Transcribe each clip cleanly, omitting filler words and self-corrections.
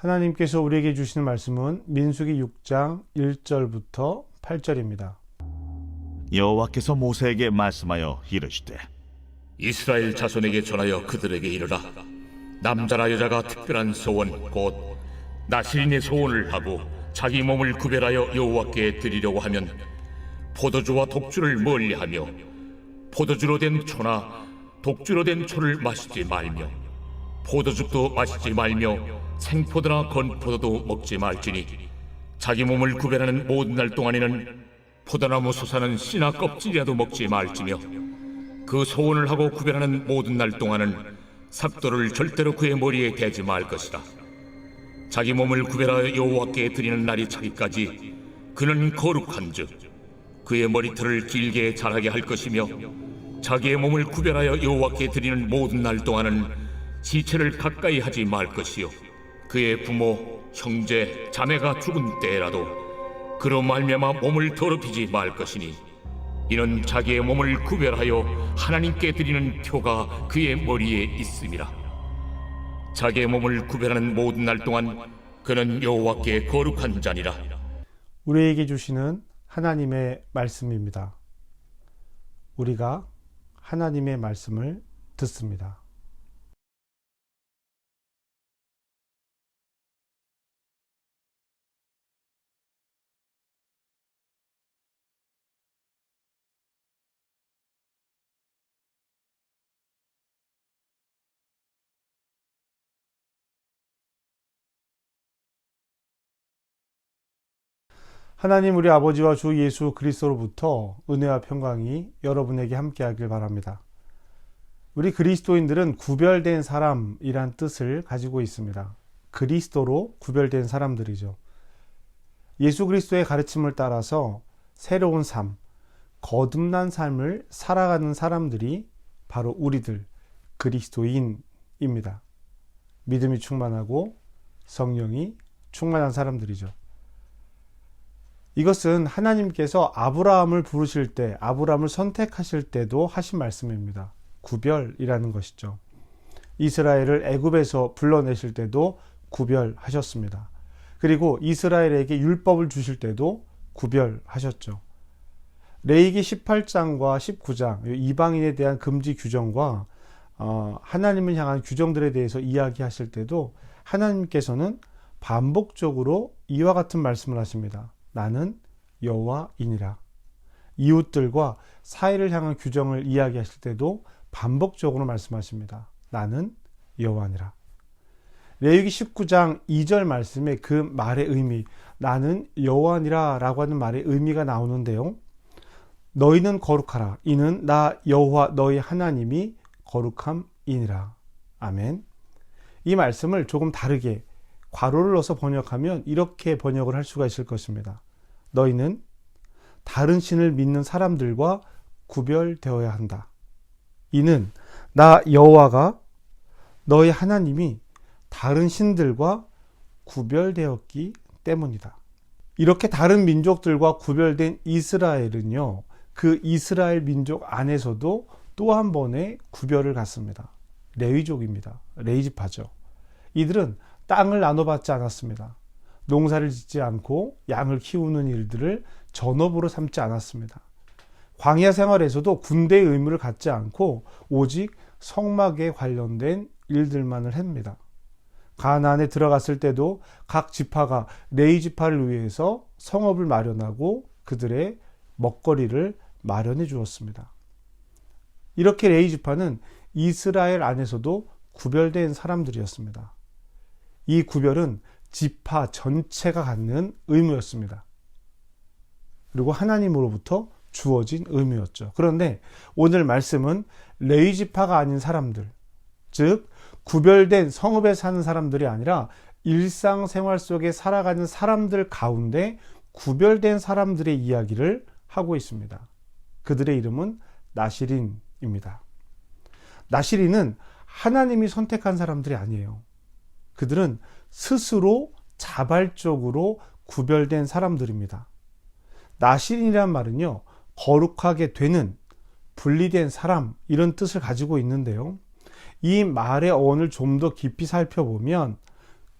하나님께서 우리에게 주시는 말씀은 민수기 6장 1절부터 8절입니다. 여호와께서 모세에게 말씀하여 이르시되 이스라엘 자손에게 전하여 그들에게 이르라. 남자나 여자가 특별한 소원 곧 나실인의 소원을 하고 자기 몸을 구별하여 여호와께 드리려고 하면 포도주와 독주를 멀리하며 포도주로 된 초나 독주로 된 초를 마시지 말며 포도즙도 마시지 말며 생포도나 건포도도 먹지 말지니 자기 몸을 구별하는 모든 날 동안에는 포도나무 솟아는 씨나 껍질이라도 먹지 말지며 그 소원을 하고 구별하는 모든 날 동안은 삭도를 절대로 그의 머리에 대지 말 것이다. 자기 몸을 구별하여 여호와께 드리는 날이 차기까지 그는 거룩한즉 그의 머리털을 길게 자라게 할 것이며 자기의 몸을 구별하여 여호와께 드리는 모든 날 동안은 시체를 가까이 하지 말 것이요 그의 부모, 형제, 자매가 죽은 때라도 그로 말미암아 몸을 더럽히지 말 것이니 이는 자기의 몸을 구별하여 하나님께 드리는 표가 그의 머리에 있음이라. 자기의 몸을 구별하는 모든 날 동안 그는 여호와께 거룩한 자니라. 우리에게 주시는 하나님의 말씀입니다. 우리가 하나님의 말씀을 듣습니다. 하나님 우리 아버지와 주 예수 그리스도로부터 은혜와 평강이 여러분에게 함께하길 바랍니다. 우리 그리스도인들은 구별된 사람이란 뜻을 가지고 있습니다. 그리스도로 구별된 사람들이죠. 예수 그리스도의 가르침을 따라서 새로운 삶, 거듭난 삶을 살아가는 사람들이 바로 우리들 그리스도인입니다. 믿음이 충만하고 성령이 충만한 사람들이죠. 이것은 하나님께서 아브라함을 부르실 때, 아브라함을 선택하실 때도 하신 말씀입니다. 구별이라는 것이죠. 이스라엘을 애굽에서 불러내실 때도 구별하셨습니다. 그리고 이스라엘에게 율법을 주실 때도 구별하셨죠. 레위기 18장과 19장, 이방인에 대한 금지 규정과 하나님을 향한 규정들에 대해서 이야기하실 때도 하나님께서는 반복적으로 이와 같은 말씀을 하십니다. 나는 여호와이니라. 이웃들과 사이를 향한 규정을 이야기하실 때도 반복적으로 말씀하십니다. 나는 여호와니라. 레위기 19장 2절 말씀에 그 말의 의미, 나는 여호와니라 라고 하는 말의 의미가 나오는데요. 너희는 거룩하라. 이는 나 여호와 너희 하나님이 거룩함이니라. 아멘. 이 말씀을 조금 다르게 괄호를 넣어서 번역하면 이렇게 번역을 할 수가 있을 것입니다. 너희는 다른 신을 믿는 사람들과 구별되어야 한다. 이는 나 여호와가 너희 하나님이 다른 신들과 구별되었기 때문이다. 이렇게 다른 민족들과 구별된 이스라엘은요, 그 이스라엘 민족 안에서도 또 한 번의 구별을 갖습니다. 레위족입니다. 레위지파죠. 이들은 땅을 나눠받지 않았습니다. 농사를 짓지 않고 양을 키우는 일들을 전업으로 삼지 않았습니다. 광야 생활에서도 군대의 의무를 갖지 않고 오직 성막에 관련된 일들만을 합니다. 가나안에 들어갔을 때도 각 지파가 레위 지파를 위해서 성읍을 마련하고 그들의 먹거리를 마련해 주었습니다. 이렇게 레위 지파는 이스라엘 안에서도 구별된 사람들이었습니다. 이 구별은 지파 전체가 갖는 의무였습니다. 그리고 하나님으로부터 주어진 의무였죠. 그런데 오늘 말씀은 레위 지파가 아닌 사람들, 즉 구별된 성읍에 사는 사람들이 아니라 일상생활 속에 살아가는 사람들 가운데 구별된 사람들의 이야기를 하고 있습니다. 그들의 이름은 나실인입니다. 나실인은 하나님이 선택한 사람들이 아니에요. 그들은 스스로 자발적으로 구별된 사람들입니다. 나실인이란 말은요, 거룩하게 되는, 분리된 사람, 이런 뜻을 가지고 있는데요. 이 말의 어원을 좀 더 깊이 살펴보면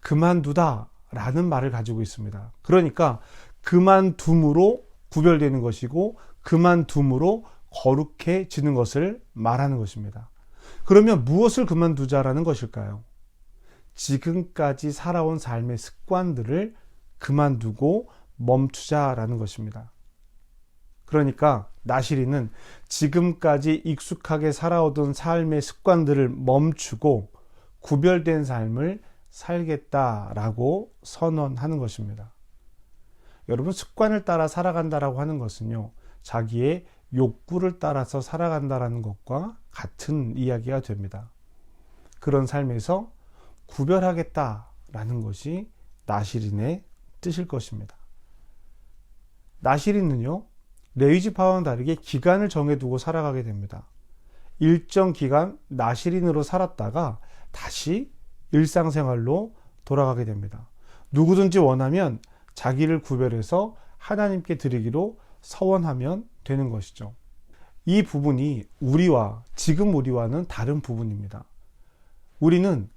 그만두다 라는 말을 가지고 있습니다. 그러니까 그만둠으로 구별되는 것이고 그만둠으로 거룩해지는 것을 말하는 것입니다. 그러면 무엇을 그만두자라는 것일까요? 지금까지 살아온 삶의 습관들을 그만두고 멈추자라는 것입니다. 그러니까 나시린은 지금까지 익숙하게 살아오던 삶의 습관들을 멈추고 구별된 삶을 살겠다라고 선언하는 것입니다. 여러분, 습관을 따라 살아간다라고 하는 것은요, 자기의 욕구를 따라서 살아간다라는 것과 같은 이야기가 됩니다. 그런 삶에서 구별하겠다라는 것이 나시린의 뜻일 것입니다. 나시린은요, 레위지파와는 다르게 기간을 정해두고 살아가게 됩니다. 일정 기간 나시린으로 살았다가 다시 일상생활로 돌아가게 됩니다. 누구든지 원하면 자기를 구별해서 하나님께 드리기로 서원하면 되는 것이죠. 이 부분이 지금 우리와는 다른 부분입니다. 우리는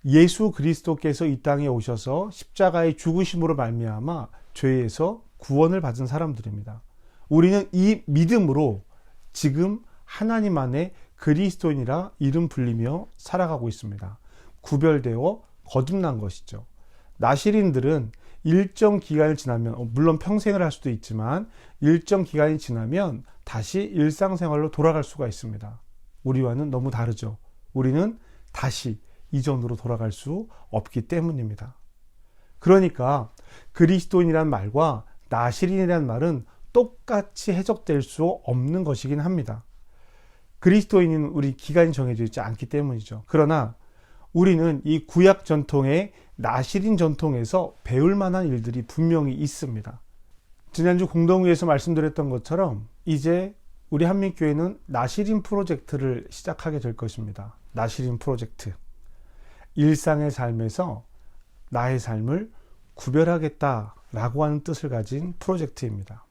예수 그리스도께서 이 땅에 오셔서 십자가의 죽으심으로 말미암아 죄에서 구원을 받은 사람들입니다. 우리는 이 믿음으로 지금 하나님 안에 그리스도인이라 이름 불리며 살아가고 있습니다. 구별되어 거듭난 것이죠. 나시린들은 일정 기간이 지나면, 물론 평생을 할 수도 있지만 일정 기간이 지나면 다시 일상생활로 돌아갈 수가 있습니다. 우리와는 너무 다르죠. 우리는 다시 이전으로 돌아갈 수 없기 때문입니다. 그러니까 그리스도인이란 말과 나시린이란 말은 똑같이 해석될 수 없는 것이긴 합니다. 그리스도인은 우리 기간이 정해져 있지 않기 때문이죠. 그러나 우리는 이 구약 전통의 나시린 전통에서 배울 만한 일들이 분명히 있습니다. 지난주 공동회에서 말씀드렸던 것처럼 이제 우리 한민교회는 나시린 프로젝트를 시작하게 될 것입니다. 나시린 프로젝트. 일상의 삶에서 나의 삶을 구별하겠다라고 하는 뜻을 가진 프로젝트입니다.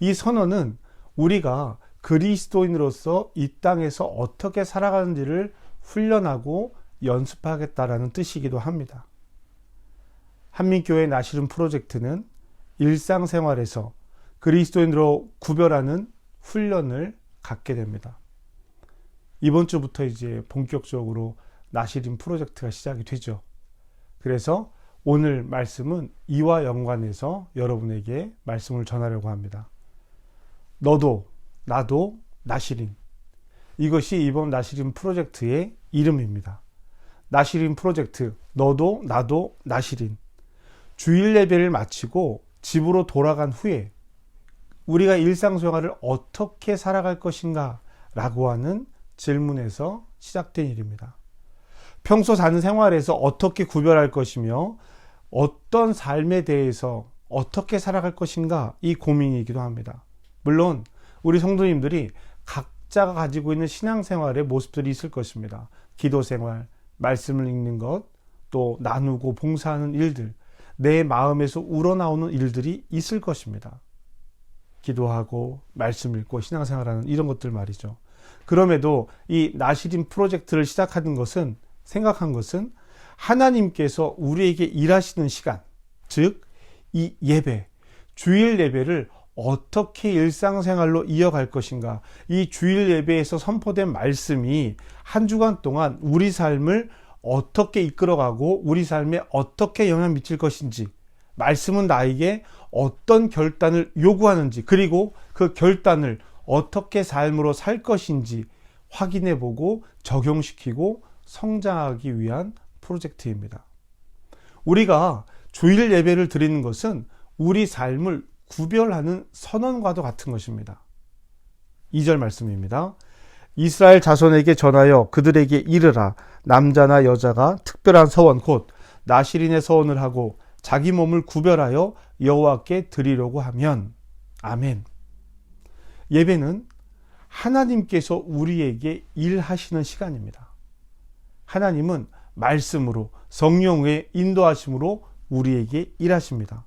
이 선언은 우리가 그리스도인으로서 이 땅에서 어떻게 살아가는지를 훈련하고 연습하겠다라는 뜻이기도 합니다. 한민교회 나시린 프로젝트는 일상생활에서 그리스도인으로 구별하는 훈련을 갖게 됩니다. 이번 주부터 이제 본격적으로 나시린 프로젝트가 시작이 되죠. 그래서 오늘 말씀은 이와 연관해서 여러분에게 말씀을 전하려고 합니다. 너도 나도 나시린. 이것이 이번 나시린 프로젝트의 이름입니다. 나시린 프로젝트, 너도 나도 나시린. 주일 예배를 마치고 집으로 돌아간 후에 우리가 일상생활을 어떻게 살아갈 것인가 라고 하는 질문에서 시작된 일입니다. 평소 사는 생활에서 어떻게 구별할 것이며 어떤 삶에 대해서 어떻게 살아갈 것인가, 이 고민이기도 합니다. 물론 우리 성도님들이 각자가 가지고 있는 신앙생활의 모습들이 있을 것입니다. 기도생활, 말씀을 읽는 것, 또 나누고 봉사하는 일들, 내 마음에서 우러나오는 일들이 있을 것입니다. 기도하고 말씀 읽고 신앙생활하는 이런 것들 말이죠. 그럼에도 이 나시린 프로젝트를 생각한 것은 하나님께서 우리에게 일하시는 시간, 즉 이 예배, 주일 예배를 어떻게 일상생활로 이어갈 것인가, 이 주일 예배에서 선포된 말씀이 한 주간 동안 우리 삶을 어떻게 이끌어가고 우리 삶에 어떻게 영향 미칠 것인지, 말씀은 나에게 어떤 결단을 요구하는지, 그리고 그 결단을 어떻게 삶으로 살 것인지 확인해보고 적용시키고 성장하기 위한 프로젝트입니다. 우리가 주일 예배를 드리는 것은 우리 삶을 구별하는 선언과도 같은 것입니다. 2절 말씀입니다. 이스라엘 자손에게 전하여 그들에게 이르라. 남자나 여자가 특별한 서원 곧 나시린의 서원을 하고 자기 몸을 구별하여 여호와께 드리려고 하면. 아멘. 예배는 하나님께서 우리에게 일하시는 시간입니다. 하나님은 말씀으로, 성령의 인도하심으로 우리에게 일하십니다.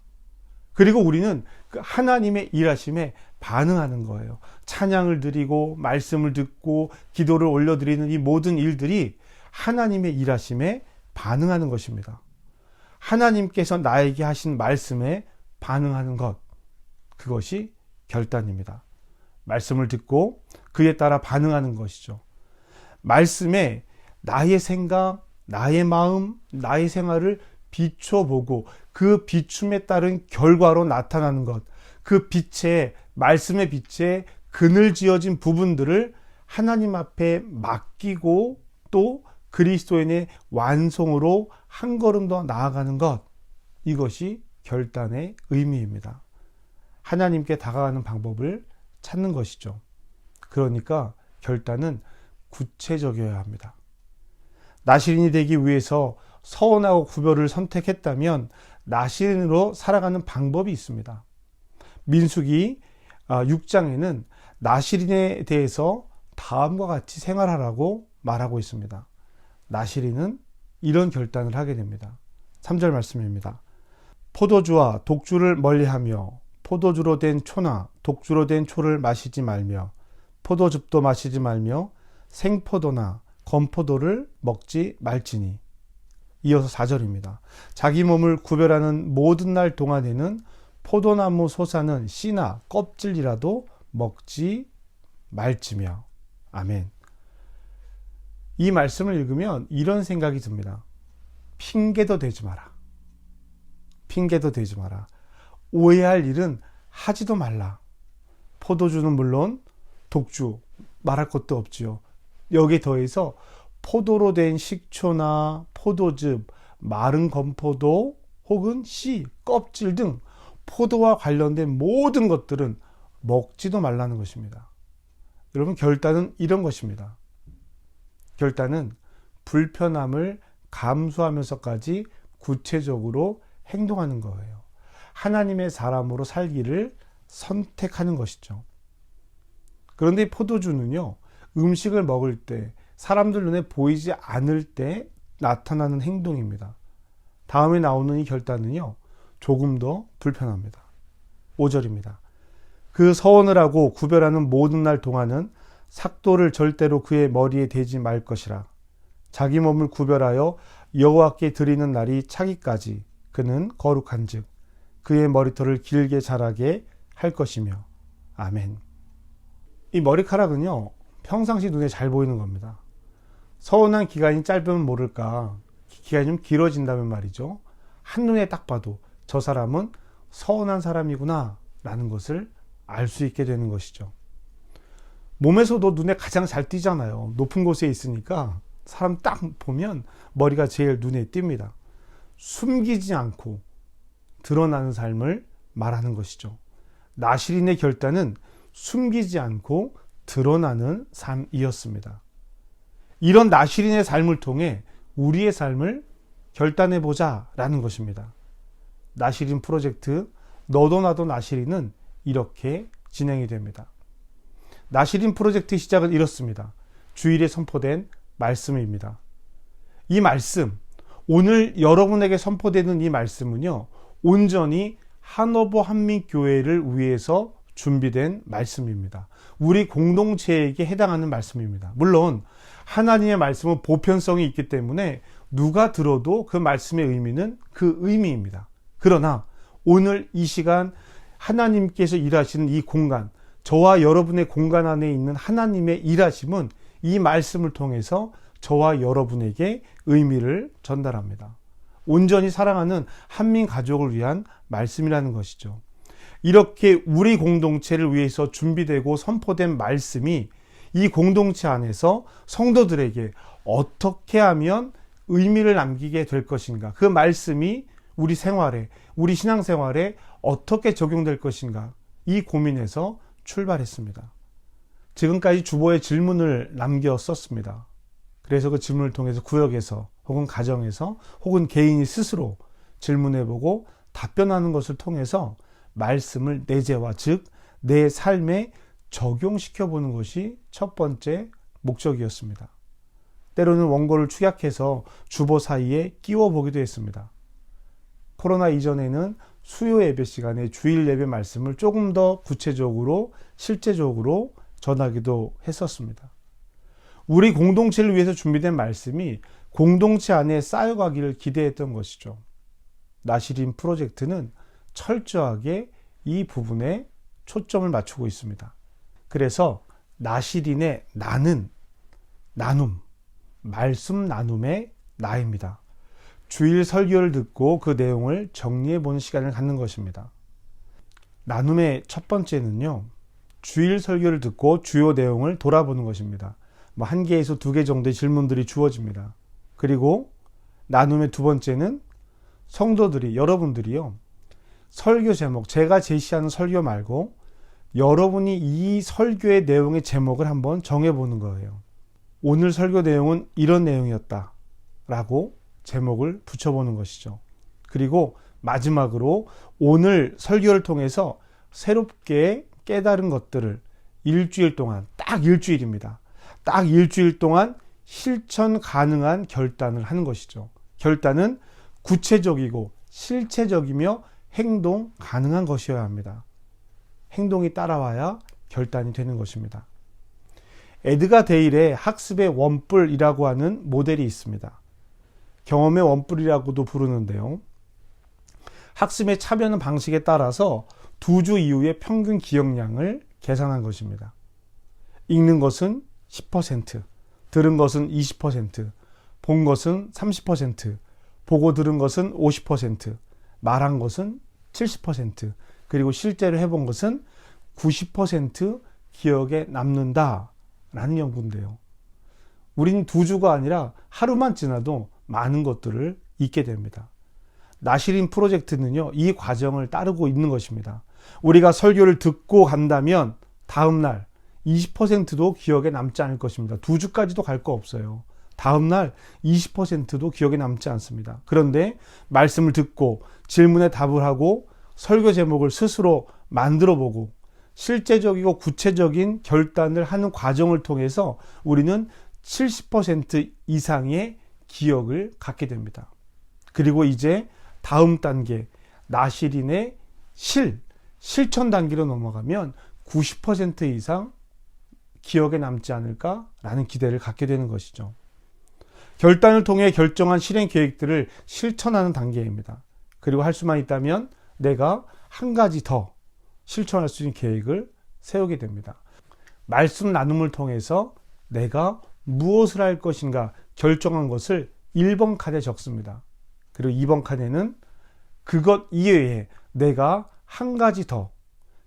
그리고 우리는 그 하나님의 일하심에 반응하는 거예요. 찬양을 드리고 말씀을 듣고 기도를 올려드리는 이 모든 일들이 하나님의 일하심에 반응하는 것입니다. 하나님께서 나에게 하신 말씀에 반응하는 것, 그것이 결단입니다. 말씀을 듣고 그에 따라 반응하는 것이죠. 말씀에 나의 생각, 나의 마음, 나의 생활을 비춰보고 그 비춤에 따른 결과로 나타나는 것, 그 빛에, 말씀의 빛에 그늘지어진 부분들을 하나님 앞에 맡기고 또 그리스도인의 완성으로 한 걸음 더 나아가는 것, 이것이 결단의 의미입니다. 하나님께 다가가는 방법을 찾는 것이죠. 그러니까 결단은 구체적이어야 합니다. 나시린이 되기 위해서 서원하고 구별을 선택했다면 나시린으로 살아가는 방법이 있습니다. 민수기 6장에는 나시린에 대해서 다음과 같이 생활하라고 말하고 있습니다. 나시린은 이런 결단을 하게 됩니다. 3절 말씀입니다. 포도주와 독주를 멀리하며 포도주로 된 초나 독주로 된 초를 마시지 말며 포도즙도 마시지 말며 생포도나 건포도를 먹지 말지니. 이어서 4절입니다. 자기 몸을 구별하는 모든 날 동안에는 포도나무 솟아는 씨나 껍질이라도 먹지 말지며. 아멘. 이 말씀을 읽으면 이런 생각이 듭니다. 핑계도 대지 마라. 핑계도 대지 마라. 오해할 일은 하지도 말라. 포도주는 물론 독주 말할 것도 없지요. 여기에 더해서 포도로 된 식초나 포도즙, 마른 건포도 혹은 씨, 껍질 등 포도와 관련된 모든 것들은 먹지도 말라는 것입니다. 여러분, 결단은 이런 것입니다. 결단은 불편함을 감수하면서까지 구체적으로 행동하는 거예요. 하나님의 사람으로 살기를 선택하는 것이죠. 그런데 포도주는요, 음식을 먹을 때, 사람들 눈에 보이지 않을 때 나타나는 행동입니다. 다음에 나오는 이 결단은요, 조금 더 불편합니다. 5절입니다. 그 서원을 하고 구별하는 모든 날 동안은 삭도를 절대로 그의 머리에 대지 말 것이라. 자기 몸을 구별하여 여호와께 드리는 날이 차기까지 그는 거룩한즉 그의 머리털을 길게 자라게 할 것이며. 아멘. 이 머리카락은요, 평상시 눈에 잘 보이는 겁니다. 서운한 기간이 짧으면 모를까, 기간이 좀 길어진다면 말이죠, 한눈에 딱 봐도 저 사람은 서운한 사람이구나 라는 것을 알 수 있게 되는 것이죠. 몸에서도 눈에 가장 잘 띄잖아요. 높은 곳에 있으니까 사람 딱 보면 머리가 제일 눈에 띕니다. 숨기지 않고 드러나는 삶을 말하는 것이죠. 나시린의 결단은 숨기지 않고 드러나는 삶이었습니다. 이런 나시린의 삶을 통해 우리의 삶을 결단해보자 라는 것입니다. 나시린 프로젝트 너도 나도 나시린은 이렇게 진행이 됩니다. 나시린 프로젝트 시작은 이렇습니다. 주일에 선포된 말씀입니다. 이 말씀, 오늘 여러분에게 선포되는 이 말씀은요, 온전히 한오버 한민교회를 위해서 준비된 말씀입니다. 우리 공동체에게 해당하는 말씀입니다. 물론 하나님의 말씀은 보편성이 있기 때문에 누가 들어도 그 말씀의 의미는 그 의미입니다. 그러나 오늘 이 시간 하나님께서 일하시는 이 공간, 저와 여러분의 공간 안에 있는 하나님의 일하심은 이 말씀을 통해서 저와 여러분에게 의미를 전달합니다. 온전히 사랑하는 한민 가족을 위한 말씀이라는 것이죠. 이렇게 우리 공동체를 위해서 준비되고 선포된 말씀이 이 공동체 안에서 성도들에게 어떻게 하면 의미를 남기게 될 것인가, 그 말씀이 우리 생활에, 우리 신앙생활에 어떻게 적용될 것인가, 이 고민에서 출발했습니다. 지금까지 주보에 질문을 남겼었습니다. 그래서 그 질문을 통해서 구역에서 혹은 가정에서 혹은 개인이 스스로 질문해보고 답변하는 것을 통해서 말씀을 내재화, 즉 내 삶에 적용시켜보는 것이 첫 번째 목적이었습니다. 때로는 원고를 축약해서 주보 사이에 끼워보기도 했습니다. 코로나 이전에는 수요 예배 시간에 주일 예배 말씀을 조금 더 구체적으로 실제적으로 전하기도 했었습니다. 우리 공동체를 위해서 준비된 말씀이 공동체 안에 쌓여가기를 기대했던 것이죠. 나시린 프로젝트는 철저하게 이 부분에 초점을 맞추고 있습니다. 그래서 나시린의 나는 나눔, 말씀 나눔의 나입니다. 주일 설교를 듣고 그 내용을 정리해 보는 시간을 갖는 것입니다. 나눔의 첫 번째는요, 주일 설교를 듣고 주요 내용을 돌아보는 것입니다. 한 개에서 두 개 정도의 질문들이 주어집니다. 그리고 나눔의 두 번째는 성도들이, 여러분들이요, 설교 제목, 제가 제시하는 설교 말고 여러분이 이 설교의 내용의 제목을 한번 정해보는 거예요. 오늘 설교 내용은 이런 내용이었다 라고 제목을 붙여보는 것이죠. 그리고 마지막으로 오늘 설교를 통해서 새롭게 깨달은 것들을 일주일 동안, 딱 일주일입니다. 딱 일주일 동안 실천 가능한 결단을 하는 것이죠. 결단은 구체적이고 실체적이며 행동 가능한 것이어야 합니다. 행동이 따라와야 결단이 되는 것입니다. 에드가 데일의 학습의 원뿔이라고 하는 모델이 있습니다. 경험의 원뿔이라고도 부르는데요. 학습에 참여하는 방식에 따라서 2주 이후의 평균 기억량을 계산한 것입니다. 읽는 것은 10%, 들은 것은 20%, 본 것은 30%, 보고 들은 것은 50%, 말한 것은 70%, 그리고 실제로 해본 것은 90% 기억에 남는다라는 연구인데요. 우린 2주가 아니라 하루만 지나도 많은 것들을 잊게 됩니다. 나시린 프로젝트는요, 이 과정을 따르고 있는 것입니다. 우리가 설교를 듣고 간다면 다음날 20%도 기억에 남지 않을 것입니다. 2주까지도 갈 거 없어요. 다음날 20%도 기억에 남지 않습니다. 그런데 말씀을 듣고 질문에 답을 하고 설교 제목을 스스로 만들어 보고 실제적이고 구체적인 결단을 하는 과정을 통해서 우리는 70% 이상의 기억을 갖게 됩니다. 그리고 이제 다음 단계, 나시린의 실천 단계로 넘어가면 90% 이상 기억에 남지 않을까라는 기대를 갖게 되는 것이죠. 결단을 통해 결정한 실행 계획들을 실천하는 단계입니다. 그리고 할 수만 있다면 내가 한 가지 더 실천할 수 있는 계획을 세우게 됩니다. 말씀 나눔을 통해서 내가 무엇을 할 것인가 결정한 것을 1번 칸에 적습니다. 그리고 2번 칸에는 그것 이외에 내가 한 가지 더,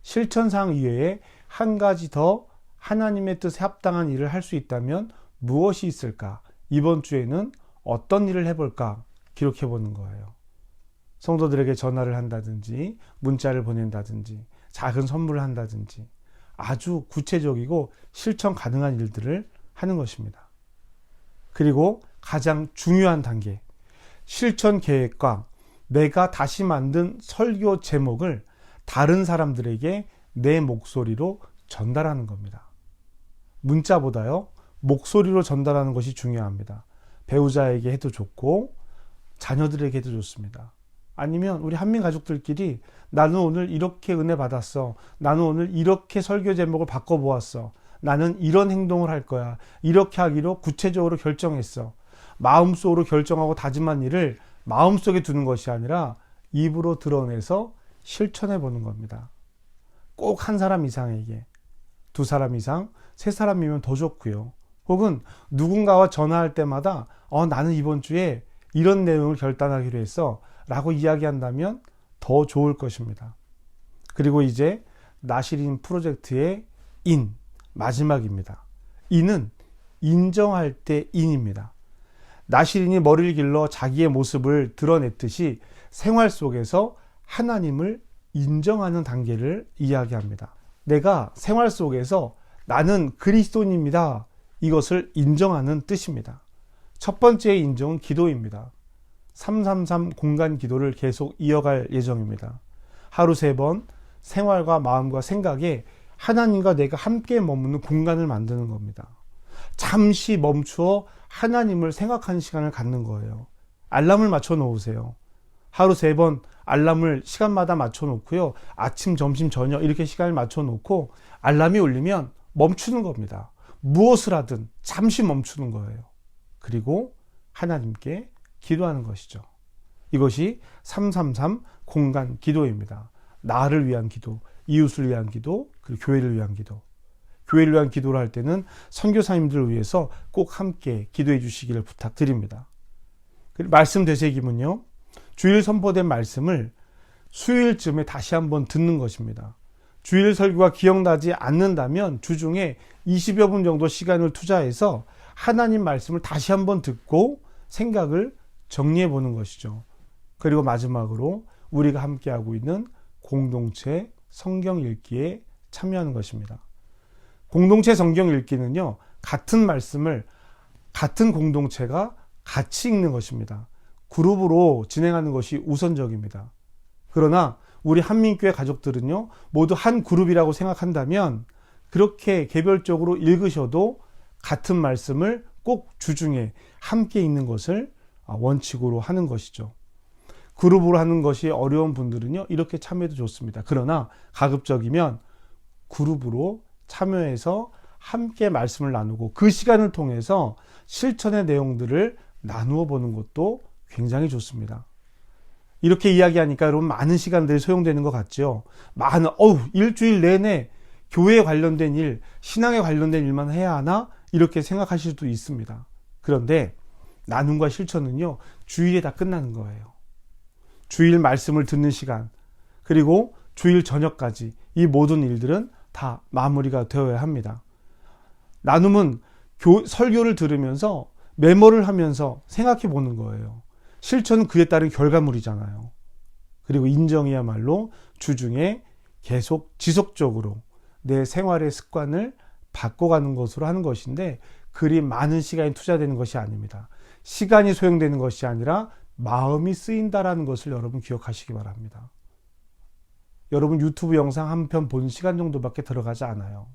실천사항 이외에 한 가지 더 하나님의 뜻에 합당한 일을 할 수 있다면 무엇이 있을까? 이번 주에는 어떤 일을 해볼까? 기록해 보는 거예요. 성도들에게 전화를 한다든지, 문자를 보낸다든지, 작은 선물을 한다든지, 아주 구체적이고 실천 가능한 일들을 하는 것입니다. 그리고 가장 중요한 단계, 실천 계획과 내가 다시 만든 설교 제목을 다른 사람들에게 내 목소리로 전달하는 겁니다. 문자보다요, 목소리로 전달하는 것이 중요합니다. 배우자에게 해도 좋고 자녀들에게 해도 좋습니다. 아니면 우리 한민 가족들끼리 나는 오늘 이렇게 은혜 받았어. 나는 오늘 이렇게 설교 제목을 바꿔보았어. 나는 이런 행동을 할 거야. 이렇게 하기로 구체적으로 결정했어. 마음속으로 결정하고 다짐한 일을 마음속에 두는 것이 아니라 입으로 드러내서 실천해 보는 겁니다. 꼭 한 사람 이상에게, 2사람 이상, 3사람이면 더 좋고요. 혹은 누군가와 전화할 때마다 나는 이번 주에 이런 내용을 결단하기로 했어 라고 이야기한다면 더 좋을 것입니다. 그리고 이제 나시린 프로젝트의 마지막입니다. 인은 인정할 때 인입니다. 나시린이 머리를 길러 자기의 모습을 드러냈듯이 생활 속에서 하나님을 인정하는 단계를 이야기합니다. 내가 생활 속에서 나는 그리스도인입니다. 이것을 인정하는 뜻입니다. 첫 번째 인정은 기도입니다. 333 공간 기도를 계속 이어갈 예정입니다. 하루 3번 생활과 마음과 생각에 하나님과 내가 함께 머무는 공간을 만드는 겁니다. 잠시 멈추어 하나님을 생각하는 시간을 갖는 거예요. 알람을 맞춰 놓으세요. 하루 3번 알람을 시간마다 맞춰 놓고요. 아침, 점심, 저녁 이렇게 시간을 맞춰 놓고 알람이 울리면 멈추는 겁니다. 무엇을 하든 잠시 멈추는 거예요. 그리고 하나님께 기도하는 것이죠. 이것이 333 공간 기도입니다. 나를 위한 기도, 이웃을 위한 기도, 그리고 교회를 위한 기도. 교회를 위한 기도를 할 때는 선교사님들을 위해서 꼭 함께 기도해 주시기를 부탁드립니다. 말씀 되새김은요, 주일 선포된 말씀을 수요일쯤에 다시 한번 듣는 것입니다. 주일 설교가 기억나지 않는다면 주중에 20여 분 정도 시간을 투자해서 하나님 말씀을 다시 한번 듣고 생각을 정리해 보는 것이죠. 그리고 마지막으로 우리가 함께하고 있는 공동체 성경 읽기에 참여하는 것입니다. 공동체 성경 읽기는요, 같은 말씀을 같은 공동체가 같이 읽는 것입니다. 그룹으로 진행하는 것이 우선적입니다. 그러나 우리 한민교회 가족들은요, 모두 한 그룹이라고 생각한다면 그렇게 개별적으로 읽으셔도 같은 말씀을 꼭 주중에 함께 읽는 것을 원칙으로 하는 것이죠. 그룹으로 하는 것이 어려운 분들은요, 이렇게 참여해도 좋습니다. 그러나 가급적이면 그룹으로 참여해서 함께 말씀을 나누고 그 시간을 통해서 실천의 내용들을 나누어 보는 것도 굉장히 좋습니다. 이렇게 이야기하니까 여러분 많은 시간들이 소용되는 것 같죠. 일주일 내내 교회에 관련된 일, 신앙에 관련된 일만 해야 하나? 이렇게 생각하실 수도 있습니다. 그런데 나눔과 실천은요, 주일에 다 끝나는 거예요. 주일 말씀을 듣는 시간, 그리고 주일 저녁까지 이 모든 일들은 다 마무리가 되어야 합니다. 나눔은 설교를 들으면서 메모를 하면서 생각해 보는 거예요. 실천은 그에 따른 결과물이잖아요. 그리고 인정이야말로 주중에 계속 지속적으로 내 생활의 습관을 바꿔가는 것으로 하는 것인데, 그리 많은 시간이 투자되는 것이 아닙니다. 시간이 소용되는 것이 아니라 마음이 쓰인다라는 것을 여러분 기억하시기 바랍니다. 여러분 유튜브 영상 한 편 본 시간 정도밖에 들어가지 않아요.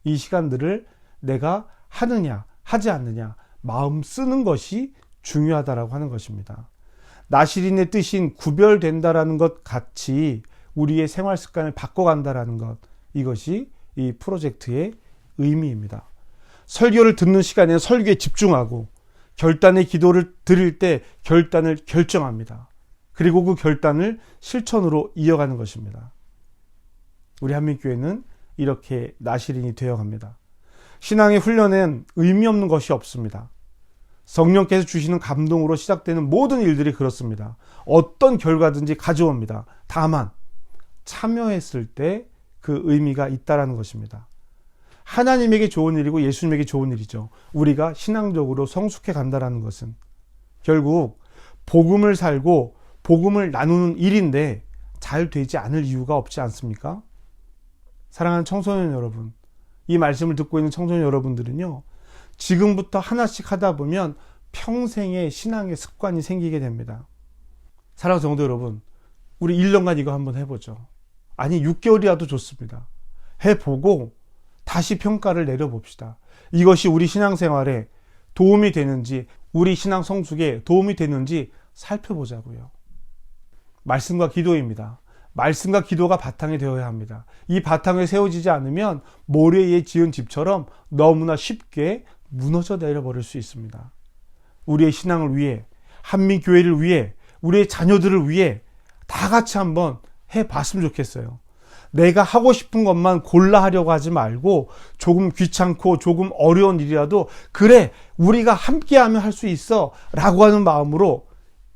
이 시간들을 내가 하느냐 하지 않느냐 마음 쓰는 것이 중요하다라고 하는 것입니다. 나시린의 뜻인 구별된다라는 것 같이 우리의 생활 습관을 바꿔간다라는 것, 이것이 이 프로젝트의 의미입니다. 설교를 듣는 시간에는 설교에 집중하고 결단의 기도를 드릴 때 결단을 결정합니다. 그리고 그 결단을 실천으로 이어가는 것입니다. 우리 한민교회는 이렇게 나시린이 되어갑니다. 신앙의 훈련엔 의미 없는 것이 없습니다. 성령께서 주시는 감동으로 시작되는 모든 일들이 그렇습니다. 어떤 결과든지 가져옵니다. 다만 참여했을 때 그 의미가 있다라는 것입니다. 하나님에게 좋은 일이고 예수님에게 좋은 일이죠. 우리가 신앙적으로 성숙해 간다라는 것은 결국 복음을 살고 복음을 나누는 일인데 잘 되지 않을 이유가 없지 않습니까? 사랑하는 청소년 여러분, 이 말씀을 듣고 있는 청소년 여러분들은요, 지금부터 하나씩 하다 보면 평생의 신앙의 습관이 생기게 됩니다. 사랑하는 성도 여러분, 우리 1년간 이거 한번 해보죠. 아니 6개월이라도 좋습니다. 해보고 다시 평가를 내려봅시다. 이것이 우리 신앙생활에 도움이 되는지, 우리 신앙 성숙에 도움이 되는지 살펴보자고요. 말씀과 기도입니다. 말씀과 기도가 바탕이 되어야 합니다. 이 바탕에 세워지지 않으면 모래 위에 지은 집처럼 너무나 쉽게 무너져 내려버릴 수 있습니다. 우리의 신앙을 위해, 한민교회를 위해, 우리의 자녀들을 위해 다 같이 한번 해봤으면 좋겠어요. 내가 하고 싶은 것만 골라 하려고 하지 말고 조금 귀찮고 조금 어려운 일이라도 그래 우리가 함께하면 할 수 있어 라고 하는 마음으로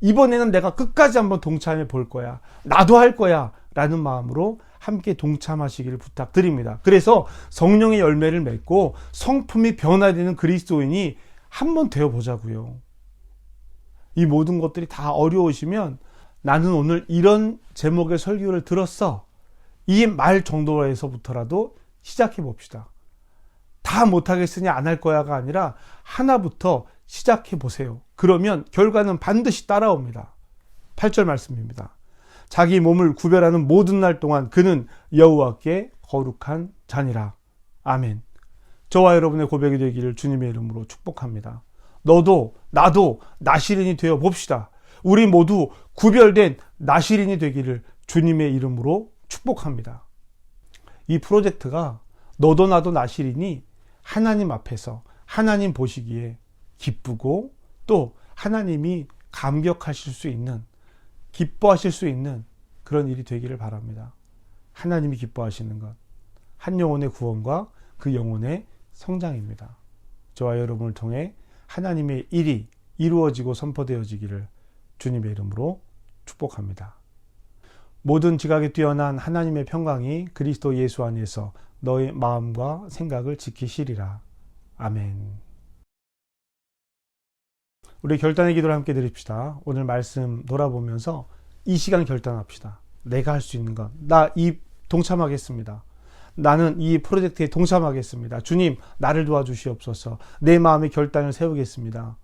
이번에는 내가 끝까지 한번 동참해 볼 거야, 나도 할 거야 라는 마음으로 함께 동참하시기를 부탁드립니다. 그래서 성령의 열매를 맺고 성품이 변화되는 그리스도인이 한번 되어보자고요. 이 모든 것들이 다 어려우시면 나는 오늘 이런 제목의 설교를 들었어, 이 말 정도에서부터라도 시작해 봅시다. 다 못하겠으니 안 할 거야가 아니라 하나부터 시작해 보세요. 그러면 결과는 반드시 따라옵니다. 8절 말씀입니다. 자기 몸을 구별하는 모든 날 동안 그는 여호와께 거룩한 자니라. 아멘. 저와 여러분의 고백이 되기를 주님의 이름으로 축복합니다. 너도 나도 나시린이 되어 봅시다. 우리 모두 구별된 나시린이 되기를 주님의 이름으로 축복합니다. 이 프로젝트가 너도 나도 나시린이 하나님 앞에서 하나님 보시기에 기쁘고 또 하나님이 감격하실 수 있는, 기뻐하실 수 있는 그런 일이 되기를 바랍니다. 하나님이 기뻐하시는 것, 한 영혼의 구원과 그 영혼의 성장입니다. 저와 여러분을 통해 하나님의 일이 이루어지고 선포되어지기를 주님의 이름으로 축복합니다. 모든 지각에 뛰어난 하나님의 평강이 그리스도 예수 안에서 너의 마음과 생각을 지키시리라. 아멘. 우리 결단의 기도를 함께 드립시다. 오늘 말씀 돌아보면서 이 시간 결단합시다. 내가 할 수 있는 것, 나 이 동참하겠습니다. 나는 이 프로젝트에 동참하겠습니다. 주님, 나를 도와주시옵소서. 내 마음의 결단을 세우겠습니다.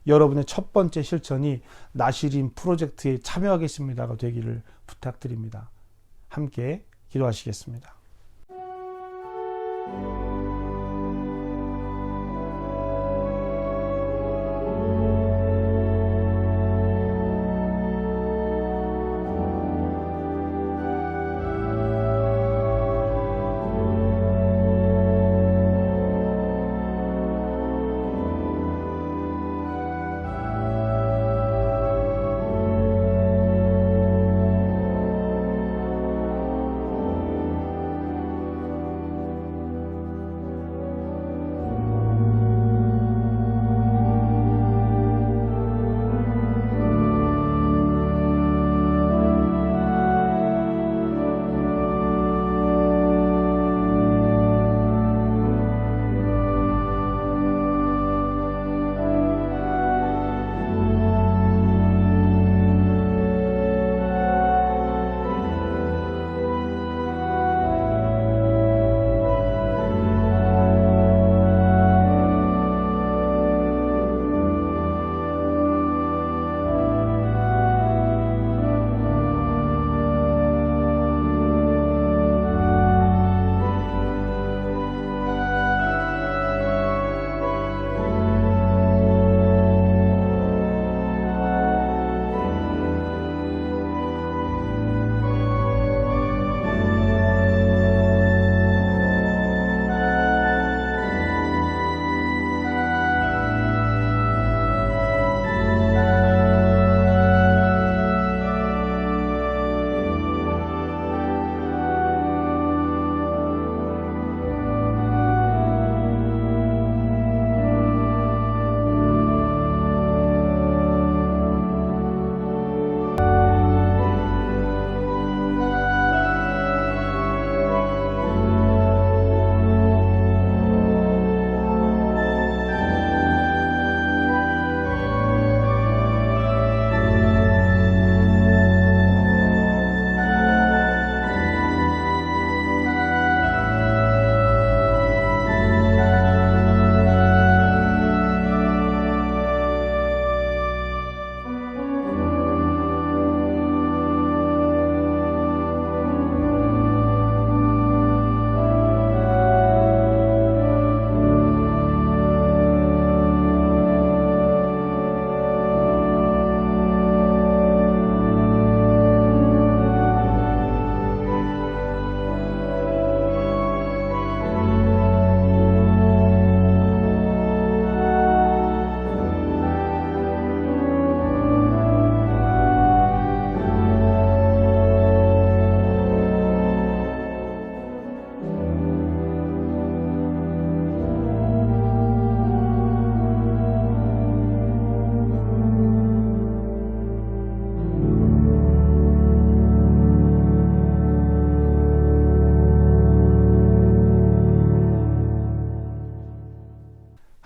여러분의 첫 번째 실천이 나시린 프로젝트에 참여하겠습니다가 되기를 부탁드립니다. 함께 기도하시겠습니다.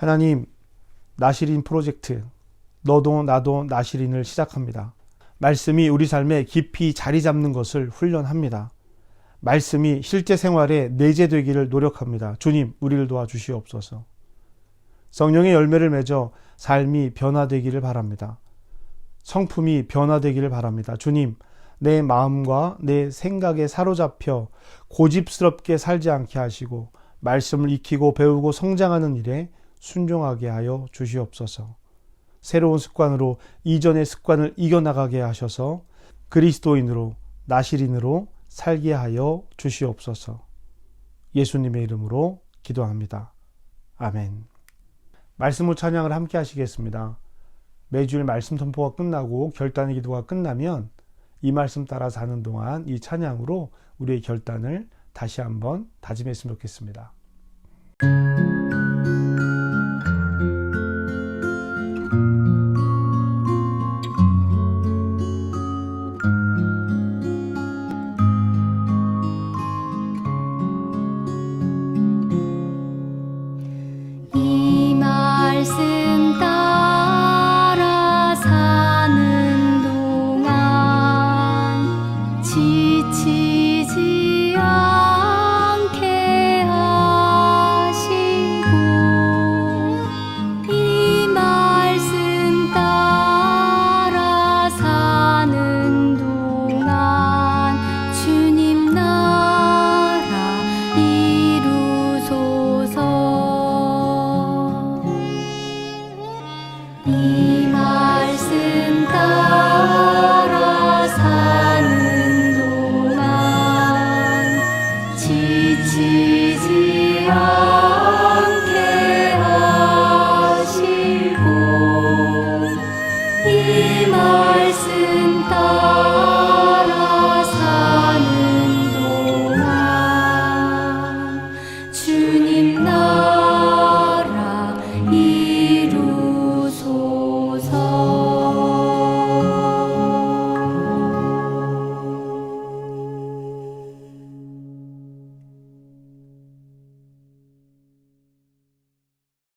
하나님, 나시린 프로젝트, 너도 나도 나시린을 시작합니다. 말씀이 우리 삶에 깊이 자리 잡는 것을 훈련합니다. 말씀이 실제 생활에 내재되기를 노력합니다. 주님, 우리를 도와주시옵소서. 성령의 열매를 맺어 삶이 변화되기를 바랍니다. 성품이 변화되기를 바랍니다. 주님, 내 마음과 내 생각에 사로잡혀 고집스럽게 살지 않게 하시고 말씀을 익히고 배우고 성장하는 일에 순종하게 하여 주시옵소서. 새로운 습관으로 이전의 습관을 이겨나가게 하셔서 그리스도인으로 나시린으로 살게 하여 주시옵소서. 예수님의 이름으로 기도합니다. 아멘. 말씀으로 찬양을 함께 하시겠습니다. 매주일 말씀 선포가 끝나고 결단의 기도가 끝나면 이 말씀 따라 사는 동안 이 찬양으로 우리의 결단을 다시 한번 다짐했으면 좋겠습니다.